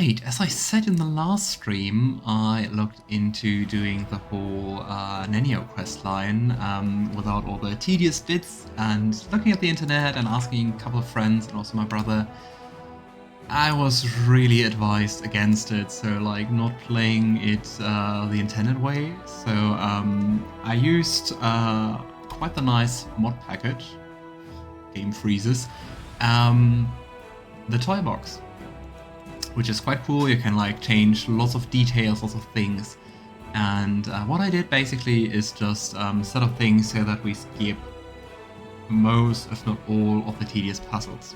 Right, as I said in the last stream, I looked into doing the whole Nenio questline without all the tedious bits, and looking at the internet and asking a couple of friends and also my brother, I was really advised against it, so like not playing it the intended way. So I used quite the nice mod package, game freezes, the toy box, which is quite cool. You can like change lots of details, lots of things. And what I did basically is just set up things so that we skip most, if not all, of the tedious puzzles.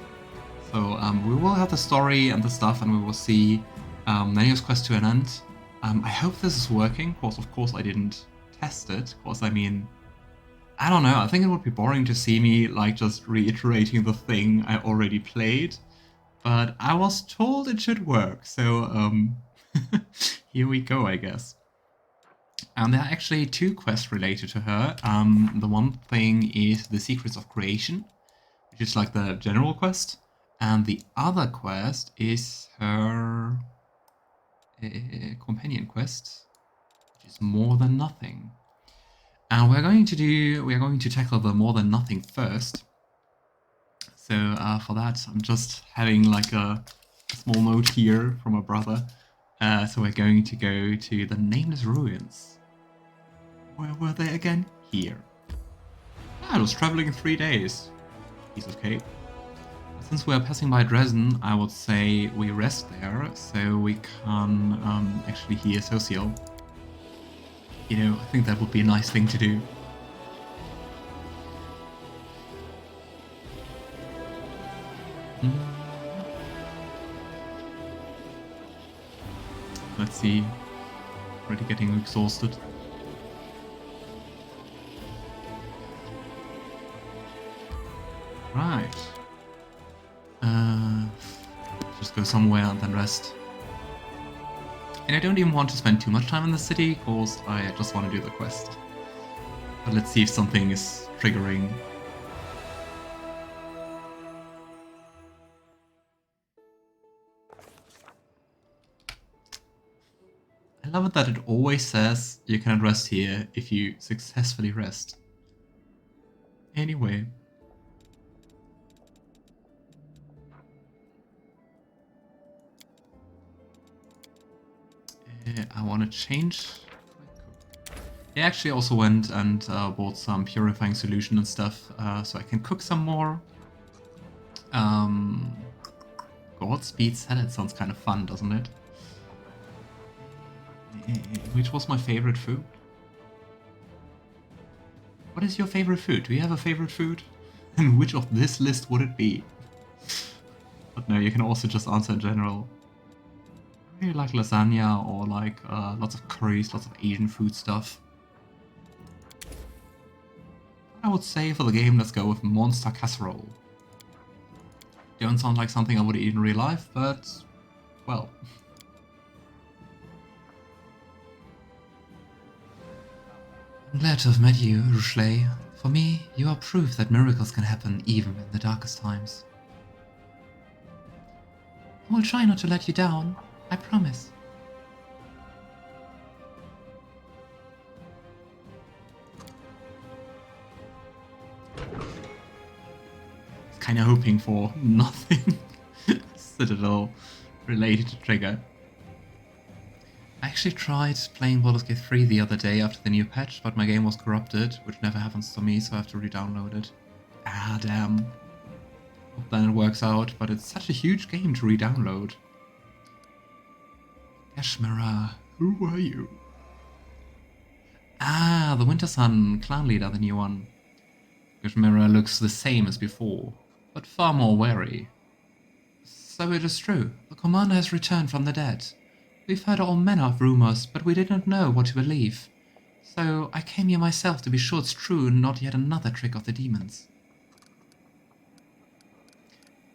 So we will have the story and the stuff, and we will see Nenio's quest to an end. I hope this is working, because of course I didn't test it, because I mean, I don't know, I think it would be boring to see me like just reiterating the thing I already played. But I was told it should work, so here we go, I guess. And there are actually two quests related to her. The one thing is the Secrets of Creation, which is like the general quest. And the other quest is her companion quest, which is More Than Nothing. And we're going to tackle the More Than Nothing first. So for that, I'm just having like a small note here from my brother. So we're going to go to the Nameless Ruins. Where were they again? Here. I was traveling in 3 days. Piece of cake. Since we're passing by Drezen, I would say we rest there, so we can actually hear Sosiel. You know, I think that would be a nice thing to do. Let's see. Already getting exhausted. Right. Just go somewhere and then rest. And I don't even want to spend too much time in the city, because I just want to do the quest. But let's see if something is triggering. I love it that it always says you cannot rest here if you successfully rest. Anyway. I want to change. I actually also went and bought some purifying solution and stuff, so I can cook some more. Godspeed salad sounds kind of fun, doesn't it? Which was my favorite food? What is your favorite food? Do you have a favorite food? And which of this list would it be? But no, you can also just answer in general. I really like lasagna, or like lots of curries, lots of Asian food stuff. I would say for the game, let's go with monster casserole. Don't sound like something I would eat in real life, but well. I'm glad to have met you, Arueshalae. For me, you are proof that miracles can happen even in the darkest times. I will try not to let you down, I promise. Kinda hoping for nothing Citadel related to trigger. I actually tried playing Baldur's Gate 3 the other day after the new patch, but my game was corrupted, which never happens to me, so I have to re-download it. Ah, damn. Hope then it works out, but it's such a huge game to re-download. Kashmira, who are you? Ah, the Winter Sun clan leader, the new one. Kashmira looks the same as before, but far more wary. So it is true, the commander has returned from the dead. We've heard all manner of rumors, but we didn't know what to believe. So I came here myself to be sure it's true and not yet another trick of the demons.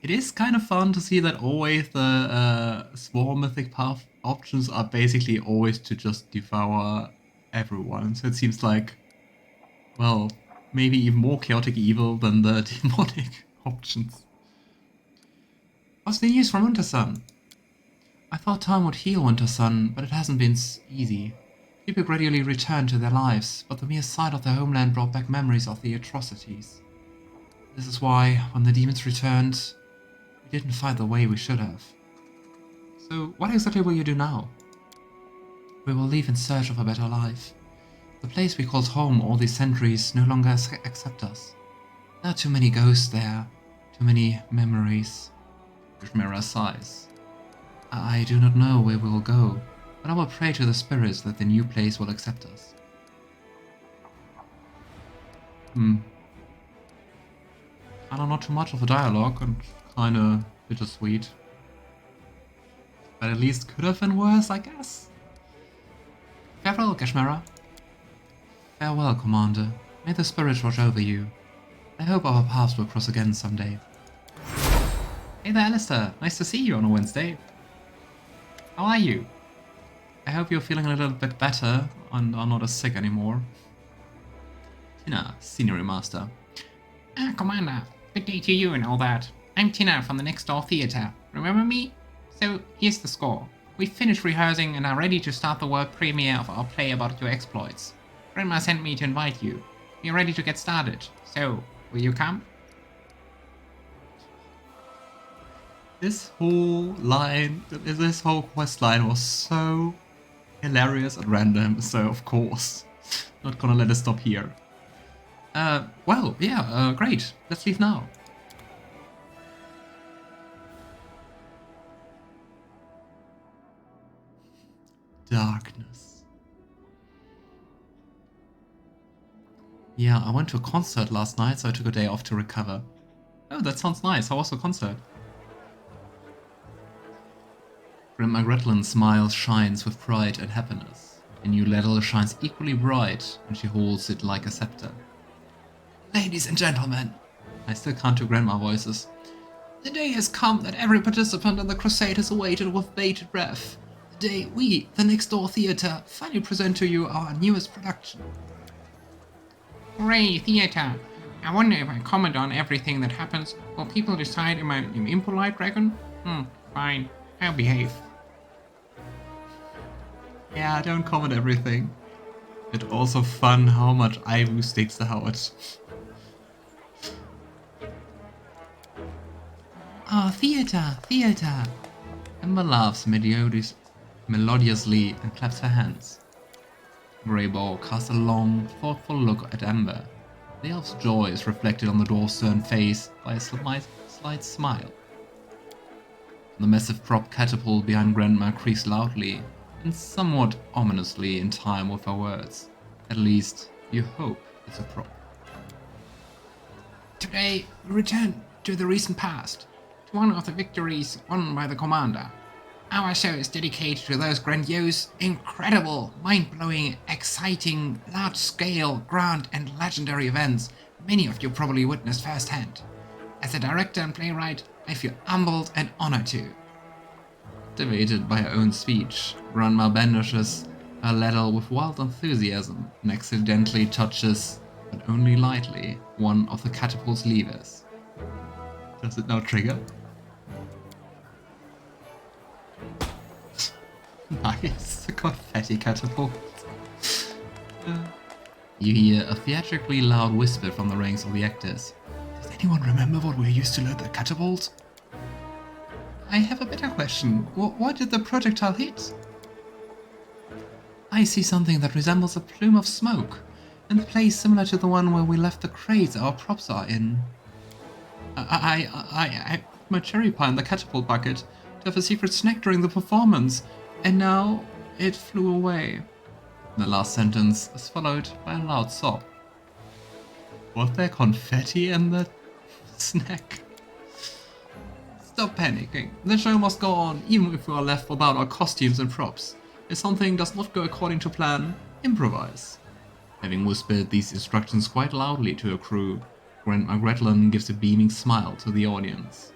It is kind of fun to see that always the Swarm Mythic Path options are basically always to just devour everyone. So it seems like, well, maybe even more chaotic evil than the demonic options. What's the news from Wintersun? I thought time would heal Winter Sun, but it hasn't been easy. People gradually returned to their lives, but the mere sight of their homeland brought back memories of the atrocities. This is why, when the demons returned, we didn't fight the way we should have. So, what exactly will you do now? We will leave in search of a better life. The place we called home all these centuries no longer accepts us. There are too many ghosts there, too many memories. Ishmera sighs. I do not know where we will go, but I will pray to the spirits that the new place will accept us. Kinda not too much of a dialogue and kinda bittersweet. But at least could have been worse, I guess. Farewell, Kashmera. Farewell, Commander. May the spirits watch over you. I hope our paths will cross again someday. Hey there, Alistair. Nice to see you on a Wednesday. How are you? I hope you're feeling a little bit better and are not as sick anymore. Tina, Scenery Master. Commander. Good day to you and all that. I'm Tina from the Next Door Theatre. Remember me? So, here's the score. We've finished rehearsing and are ready to start the world premiere of our play about your exploits. Grandma sent me to invite you. We're ready to get started. So, will you come? This whole quest line was so hilarious and random, so of course, not gonna let it stop here. Great. Let's leave now. Darkness. Yeah, I went to a concert last night, so I took a day off to recover. Oh, that sounds nice. How was the concert? Grandma Gretlin's smile shines with pride and happiness. A new ladle shines equally bright, and she holds it like a scepter. Ladies and gentlemen, I still can't do grandma voices. The day has come that every participant in the crusade has awaited with bated breath. The day we, the Next Door Theatre, finally present to you our newest production. Hooray, theatre! I wonder if I comment on everything that happens, will people decide am I an impolite dragon? Fine. I'll behave. Yeah, don't comment everything. It's also fun how much Ivu sticks to Howard. Ah, theatre, theatre! Ember laughs melodiously and claps her hands. Greybor casts a long, thoughtful look at Ember. The elf's joy is reflected on the dwarf's stern face by a slight smile. The massive prop catapult behind Grandma creaks loudly and somewhat ominously in time with her words. At least, you hope it's a prop. Today, we return to the recent past, to one of the victories won by the Commander. Our show is dedicated to those grandiose, incredible, mind-blowing, exciting, large-scale, grand and legendary events many of you probably witnessed firsthand. As a director and playwright, I feel humbled and honored to. Activated by her own speech, Grandma bandishes her ladle with wild enthusiasm and accidentally touches, but only lightly, one of the catapult's levers. Does it now trigger? Nice, a confetti catapult. You hear a theatrically loud whisper from the ranks of the actors. Does anyone remember what we used to load the catapult? I have a better question. What did the projectile hit? I see something that resembles a plume of smoke, in a place similar to the one where we left the crates our props are in. I put my cherry pie in the catapult bucket to have a secret snack during the performance, and now it flew away. The last sentence is followed by a loud sob. Was there confetti in the snack? Stop panicking. The show must go on, even if we are left without our costumes and props. If something does not go according to plan, improvise. Having whispered these instructions quite loudly to her crew, Grandma Gretlin gives a beaming smile to the audience.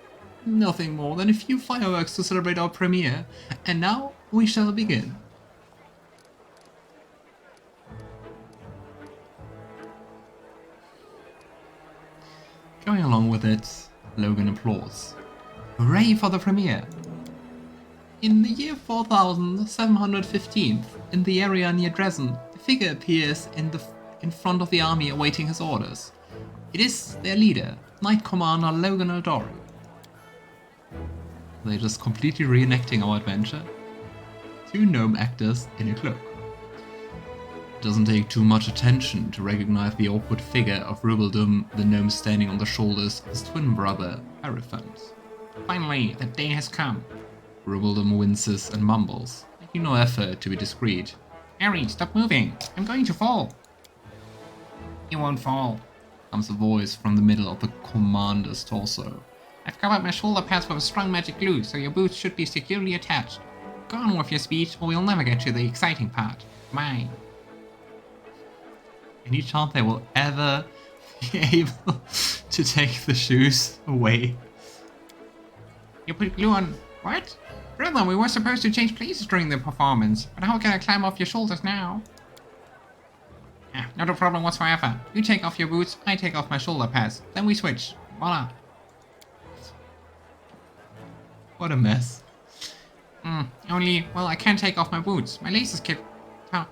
Nothing more than a few fireworks to celebrate our premiere, and now we shall begin. Going along with it, Logan applauds. Hooray for the premiere! In the year 4715, in the area near Drezen, a figure appears in front of the army awaiting his orders. It is their leader, Knight Commander Logan Aldori. They're just completely reenacting our adventure. 2 gnome actors in a cloak. It doesn't take too much attention to recognize the awkward figure of Rubeldum, the gnome standing on the shoulders of his twin brother, Hierophant. Finally, the day has come. Rubeldum winces and mumbles, making no effort to be discreet. Harry, stop moving. I'm going to fall. You won't fall, comes a voice from the middle of the commander's torso. I've covered my shoulder pads with a strong magic glue, so your boots should be securely attached. Go on with your speech, or we'll never get to the exciting part. Mine. Any chance they will ever be able to take the shoes away? You put glue on... What? Brother, we were supposed to change places during the performance, but how can I climb off your shoulders now? Not a problem whatsoever. You take off your boots, I take off my shoulder pads, then we switch. Voila. What a mess. Only, well, I can't take off my boots. My laces kept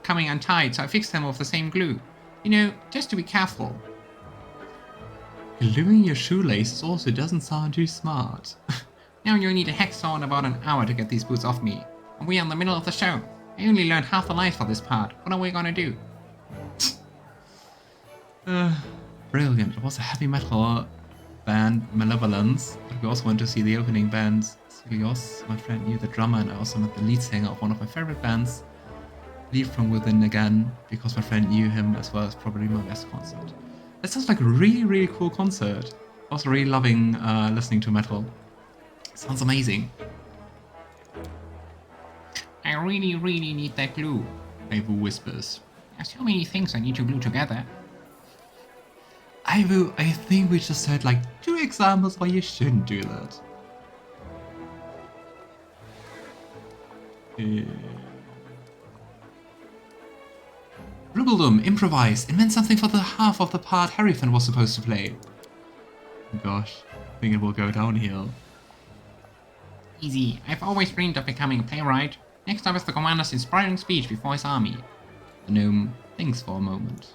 coming untied, so I fixed them with the same glue. You know, just to be careful. Gluing your shoelaces also doesn't sound too smart. Now you'll need a hacksaw in about an hour to get these boots off me. And we're in the middle of the show. I only learned half the lines for this part. What are we gonna do? Brilliant. It was a heavy metal band, Malevolence, but we also went to see the opening band, Silios. My friend knew the drummer, and I also met the lead singer of one of my favorite bands, Leave From Within again, because my friend knew him as well as probably my best concert. That sounds like a really, really cool concert. I was really loving listening to metal. Sounds amazing. I really, really need that glue. Avu whispers. There's so many things I need to glue together. Avu, I think we just heard like 2 examples why you shouldn't do that. Rubeldum, improvise, invent something for the half of the part Hierophant was supposed to play. Gosh, I think it will go downhill. Easy, I've always dreamed of becoming a playwright. Next up is the commander's inspiring speech before his army. The gnome thinks for a moment.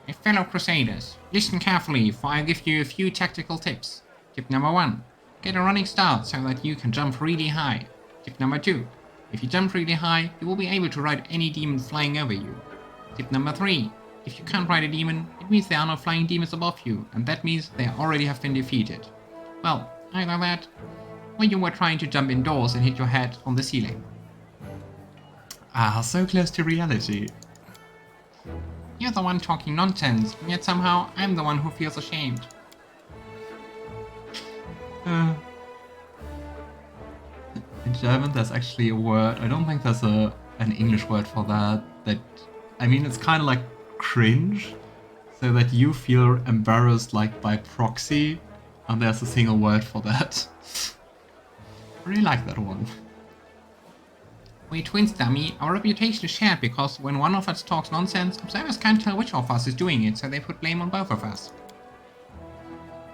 My fellow crusaders, listen carefully, for I'll give you a few tactical tips. Tip number 1, get a running start so that you can jump really high. Tip number 2, if you jump really high, you will be able to ride any demon flying over you. Tip number 3, if you can't ride a demon, it means there are no flying demons above you, and that means they already have been defeated. Well, either that, or you were trying to jump indoors and hit your head on the ceiling. Ah, so close to reality. You're the one talking nonsense, and yet somehow I'm the one who feels ashamed. In German there's actually a word, I don't think there's an English word for that, I mean it's kind of like cringe, so that you feel embarrassed like by proxy, and there's a single word for that. I really like that one. We twins, dummy. Our reputation is shared because when one of us talks nonsense, observers can't tell which of us is doing it, so they put blame on both of us.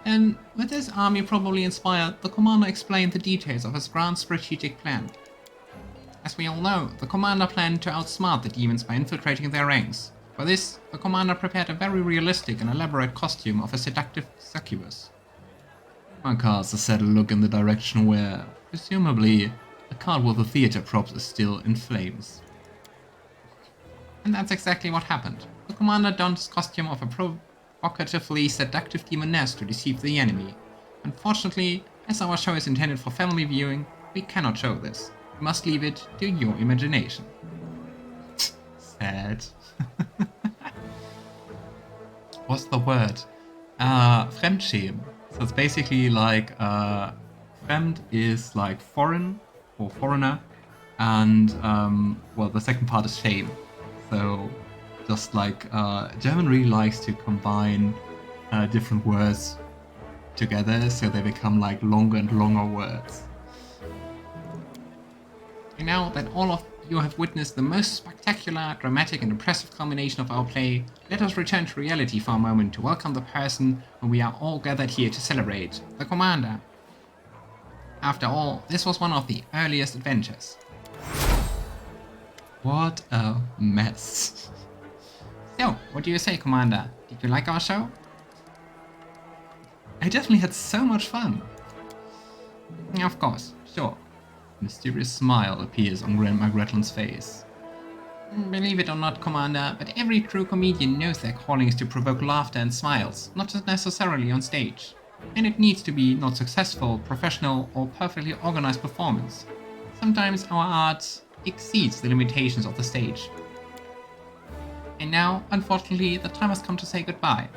And with this army probably inspired, the commander explained the details of his grand strategic plan. As we all know, the commander planned to outsmart the demons by infiltrating their ranks. For this, the commander prepared a very realistic and elaborate costume of a seductive succubus. My caster set a look in the direction where, presumably, a cart with the theater props is still in flames. And that's exactly what happened. The commander donned his costume of a provocatively seductive demoness to deceive the enemy. Unfortunately, as our show is intended for family viewing, we cannot show this. We must leave it to your imagination. Sad. What's the word? Fremdschämen. So it's basically like, Fremd is like foreign, or foreigner, and well, the second part is shame. So just like German really likes to combine different words together, so they become like longer and longer words. And now that all of you have witnessed the most spectacular, dramatic and impressive culmination of our play, let us return to reality for a moment to welcome the person whom we are all gathered here to celebrate, the Commander. After all, this was one of the earliest adventures. What a mess. So, what do you say, Commander? Did you like our show? I definitely had so much fun. Of course, sure. A mysterious smile appears on Grandma Gretlin's face. Believe it or not, Commander, but every true comedian knows their calling is to provoke laughter and smiles, not necessarily on stage. And it needs to be not successful, professional, or perfectly organized performance. Sometimes our art exceeds the limitations of the stage. And now, unfortunately, the time has come to say goodbye.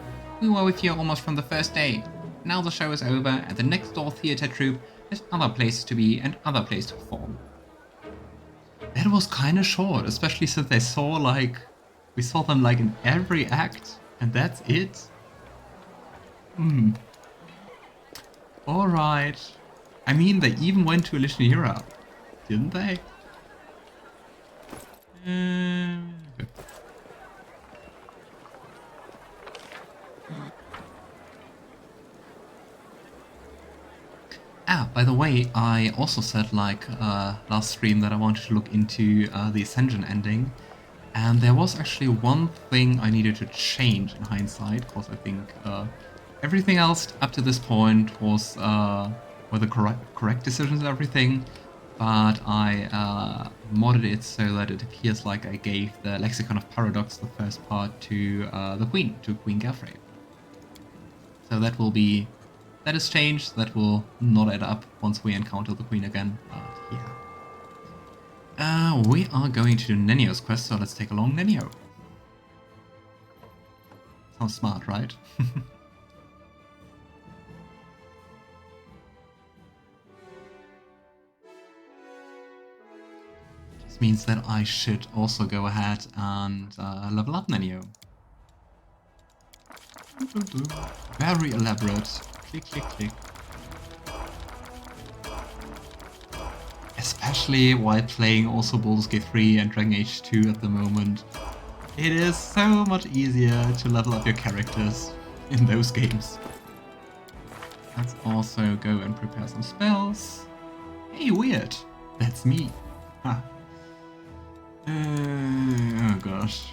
We were with you almost from the first day. Now the show is over, and the next door theatre troupe has other places to be and other places to perform. That was kind of short, especially since we saw them like in every act, and that's it. Alright. I mean, they even went to Elishneira, didn't they? Okay. By the way, I also said last stream that I wanted to look into the Ascension ending, and there was actually one thing I needed to change in hindsight, because I think everything else up to this point were the correct decisions and everything, but I modded it so that it appears like I gave the Lexicon of Paradox, the first part, to Queen Gallifrey. So that is changed. That will not add up once we encounter the Queen again, but yeah. We are going to do Nenio's quest, so let's take along Nenio. Sounds smart, right? This means that I should also go ahead and level up Nenio. Very elaborate. Click, click, click. Especially while playing also Baldur's Gate 3 and Dragon Age 2 at the moment. It is so much easier to level up your characters in those games. Let's also go and prepare some spells. Hey, weird. That's me. Huh. Oh gosh.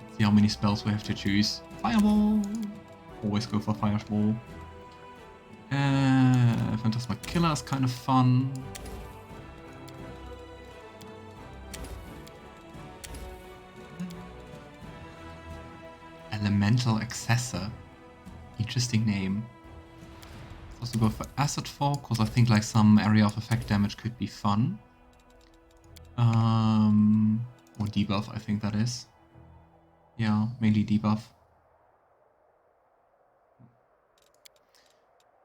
Let's see how many spells we have to choose. Fireball. Always go for Fireball. Phantasma Killer is kind of fun. Elemental Accessor. Interesting name. Let's also go for Acid Fall, because I think like some area of effect damage could be fun. Or debuff, I think that is. Yeah, mainly debuff.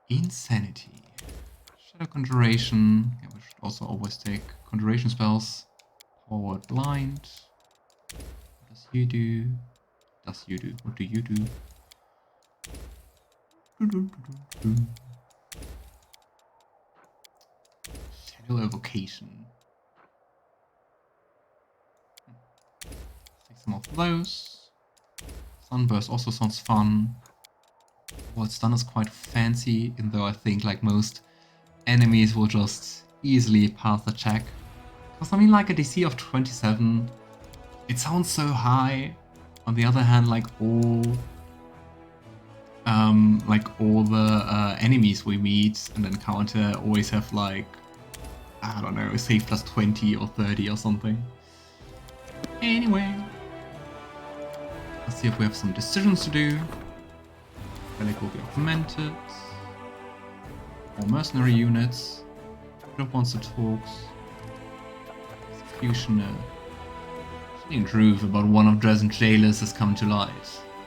Insanity. Shadow Conjuration. Yeah, we should also always take Conjuration spells. Forward Blind. What does you do? Does you do? What do you do? Shadow Evocation. Take some of those. Sunburst also sounds fun. What stun is quite fancy, even though I think like most enemies will just easily pass the check. Because I mean, like a DC of 27, it sounds so high. On the other hand, like all the enemies we meet and encounter always have like, I don't know, save plus 20 or 30 or something. Anyway, let's see if we have some decisions to do. Relic will be augmented. More mercenary units. Group wants to talks. Executioner. Something true about one of Drezen's jailers has come to light.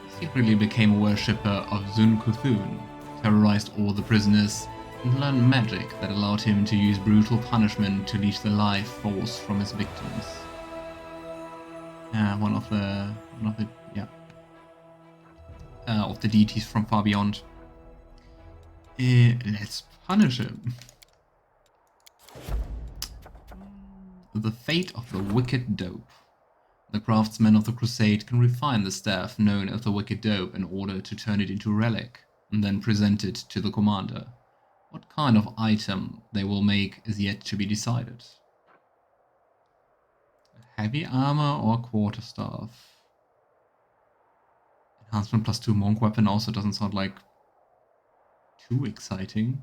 He secretly became a worshipper of Zun Kuthun, terrorized all the prisoners, and learned magic that allowed him to use brutal punishment to leash the life force from his victims. One of the deities from far beyond. Let's punish him. The fate of the Wicked Dope. The craftsmen of the Crusade can refine the staff known as the Wicked Dope in order to turn it into a relic, and then present it to the commander. What kind of item they will make is yet to be decided. Heavy armor or quarterstaff? Enhancement +2 monk weapon also doesn't sound like too exciting.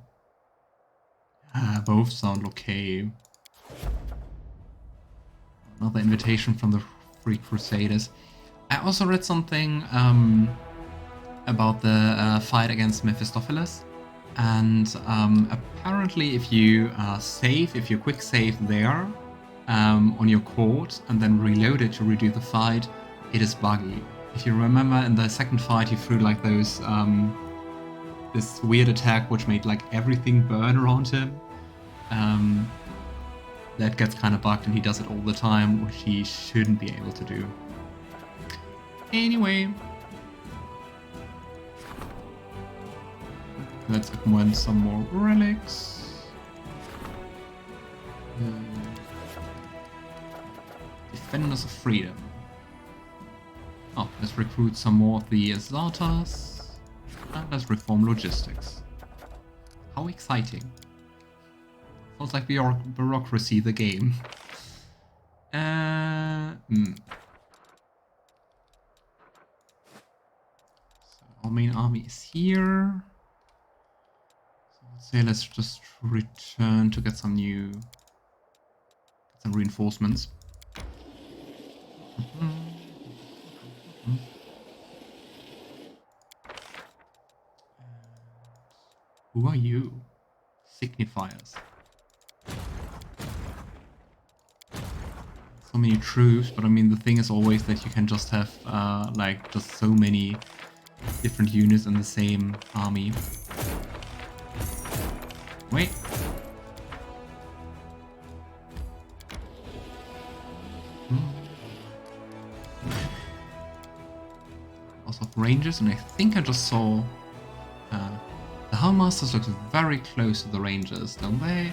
Both sound okay. Another invitation from the Free Crusaders. I also read something about the fight against Mephistopheles. And apparently if you if you quick save there on your court and then reload it to redo the fight, it is buggy. If you remember in the second fight he threw like those this weird attack which made like everything burn around him. That gets kind of bugged and he does it all the time, which he shouldn't be able to do. Anyway, let's acquire some more relics. Defenders of Freedom. Oh, let's recruit some more of the Zartas. And let's reform logistics. How exciting. Sounds like bureaucracy, the game. So our main army is here. So let's say let's just return to get some reinforcements. Who are you? Signifiers. So many troops, but I mean the thing is always that you can just have like just so many different units in the same army. Wait. Also Rangers, and I think I just saw the Hellmasters look very close to the Rangers, don't they?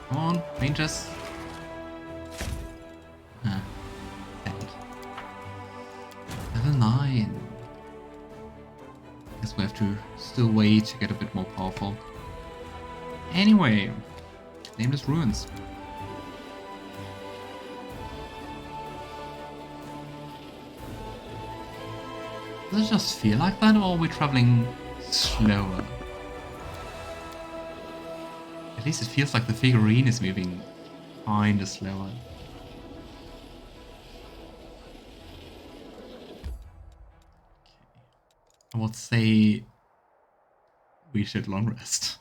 Come on, Rangers. Level 9. Guess we have to still wait to get a bit more powerful. Anyway, Nameless Ruins. Does it just feel like that, or are we traveling slower? At least it feels like the figurine is moving kinda slower. Okay. I would say we should long rest.